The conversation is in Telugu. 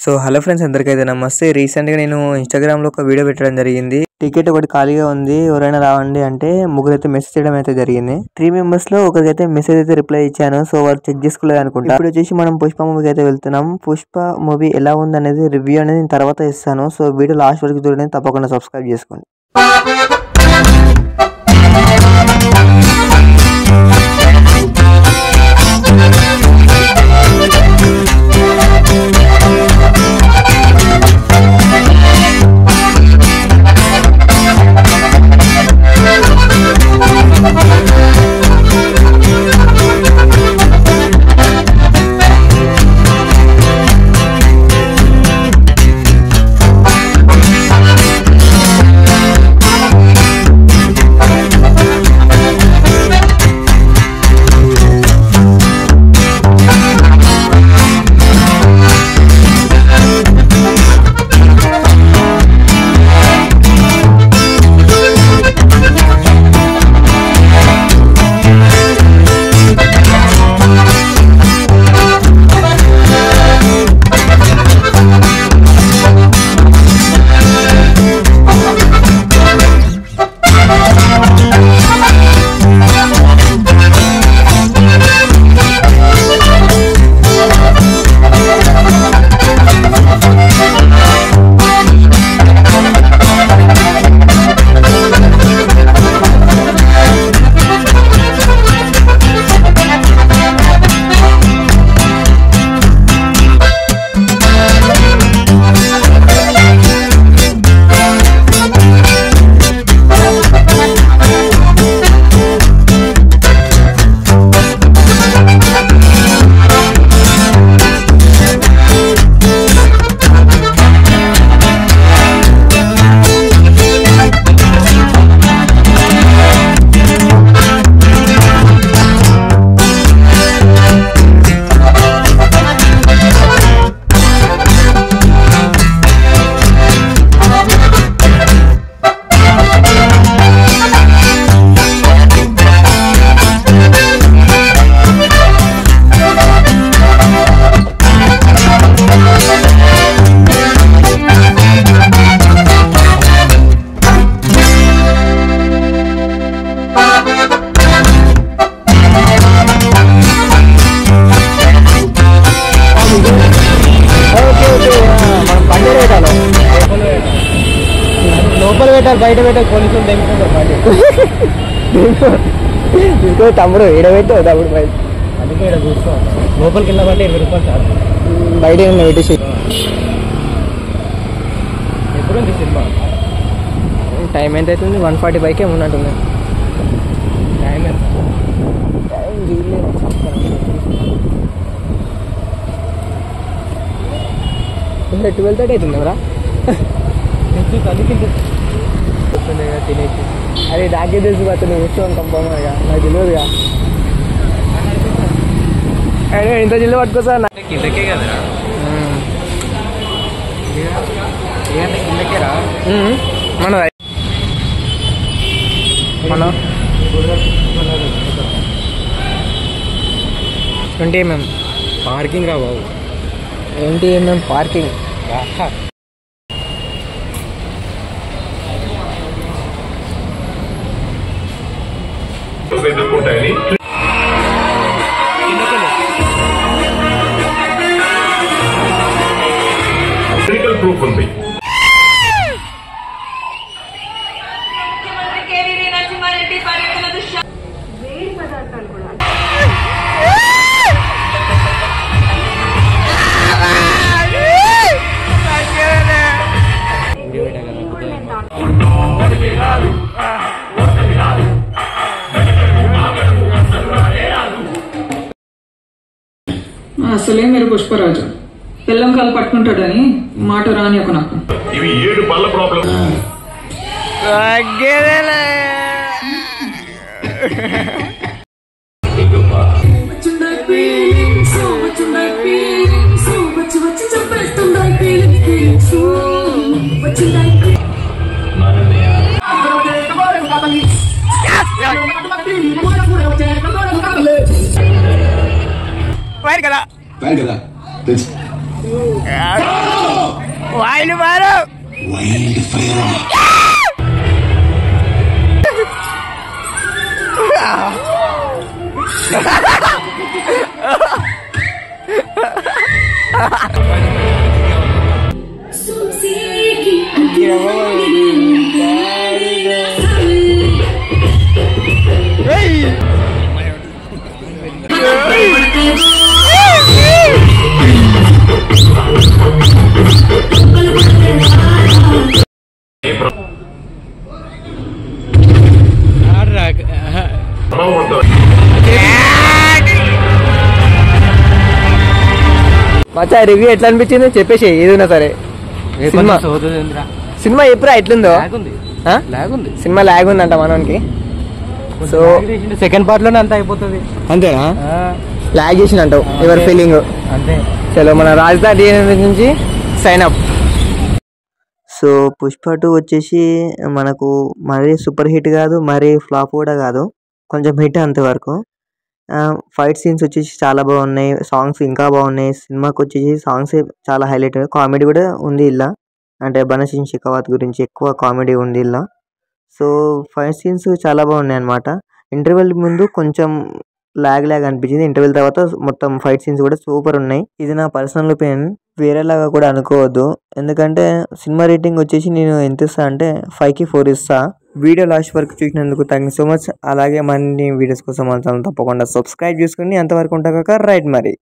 సో హలో ఫ్రెండ్స్, అందరికైతే నమస్తే. రీసెంట్గా నేను ఇన్స్టాగ్రామ్లో ఒక వీడియో పెట్టడం జరిగింది. టికెట్ ఒకటి ఖాళీగా ఉంది, ఎవరైనా రావండి అంటే ముగ్గురైతే మెసేజ్ చేయడం అయితే జరిగింది. 3 మెంబర్స్ లో ఒకరికైతే మెసేజ్ అయితే రిప్లై ఇచ్చాను. సో వాళ్ళు చెక్ చేసుకోలేదు అనుకుంటా. ఇప్పుడు వచ్చేసి మనం పుష్ప మూవీకి అయితే వెళ్తున్నాం. పుష్ప మూవీ ఎలా ఉంది అనేది రివ్యూ అనేది నేను తర్వాత ఇస్తాను. సో వీడియో లాస్ట్ వరకు చూడండి, తప్పకుండా సబ్స్క్రైబ్ చేసుకోండి. లోపల పెట్టారు, బయట పెట్టారు, పోలీసులు ఇంకో తమ్ముడు ఈడబెట్టావు తమ్ముడు బయట. అందుకే ఇక్కడ కూర్చో, లోపలికి వెళ్ళమంటే 20 రూపాయలు చాలు. బయట పెట్టేసి ఎప్పుడు ఉంది సినిమా? టైం ఎంత అవుతుంది? 1:45కే ఉన్నట్టుంది. టైం ఎంత? టైం 12:30 అవుతుంది ఎవరా? తినేసి అరే నాకే తెలుసు కదా, నువ్వు వస్తూ ఉంటాం బొమ్మగా, నాకు తెలియదుగా. అరే ఇంత జిల్లు పట్టుకోసా కిందకే కదా, కిందకే రా. మన 20 mm పార్కింగ్ రా బాబు. 20 mm పార్కింగ్. ప్రూఫ్ ఉంది. అసలే మీరు పుష్పరాజు పిల్లం కాలు పట్టుకుంటాడని మాట రాని ఒక నాకు. ఇవి 7 పళ్ళ ప్రాబ్లం. Fair kada. వాయిలు మారు మచ్చా రివ్యూ ఎట్లా అనిపించింది చెప్పేసి ఏదైనా సరే. సినిమా ఎప్పుడు ఎట్లుందో సినిమా లాగ్ ఉందంట మనకి. సో సెకండ్ పార్ట్ లోనే అంత అయిపోతుంది. అంతేనా లాగ్ చేసినంటావు ఎవరి ఫీలింగ్ అంతే. చలో మన రాజధాని నుంచి సైన్ అప్. సో పుష్ప 2 వచ్చేసి మనకు మరీ సూపర్ హిట్ కాదు, మరీ ఫ్లాప్ కూడా కాదు, కొంచెం హిట్ అంతవరకు. ఫైట్ సీన్స్ వచ్చేసి చాలా బాగున్నాయి, సాంగ్స్ ఇంకా బాగున్నాయి. సినిమాకి వచ్చేసి సాంగ్స్ చాలా హైలైట్, కామెడీ కూడా ఉంది ఇలా. అంటే బనసింగ్ షెకావత్ గురించి ఎక్కువ కామెడీ ఉంది ఇలా. సో ఫైట్ సీన్స్ చాలా బాగున్నాయి అనమాట. ఇంటర్వెల్ ముందు కొంచెం లాగ్ అనిపించింది, ఇంటర్వెల్ తర్వాత మొత్తం ఫైట్ సీన్స్ కూడా సూపర్ ఉన్నాయి. ఇది నా పర్సనల్ ఒపీనియన్, వేరేలాగా కూడా అనుకోవద్దు. ఎందుకంటే సినిమా రేటింగ్ వచ్చేసి నేను ఎంత ఇస్తా అంటే 5కి 4 ఇస్తా. వీడియో లాస్ట్ వరకు చూసినందుకు థ్యాంక్ యూ సో మచ్. అలాగే మరిన్ని వీడియోస్ కోసం తప్పకుండా సబ్స్క్రైబ్ చేసుకోండి. అంతవరకు ఉంటాక రైట్ మరి.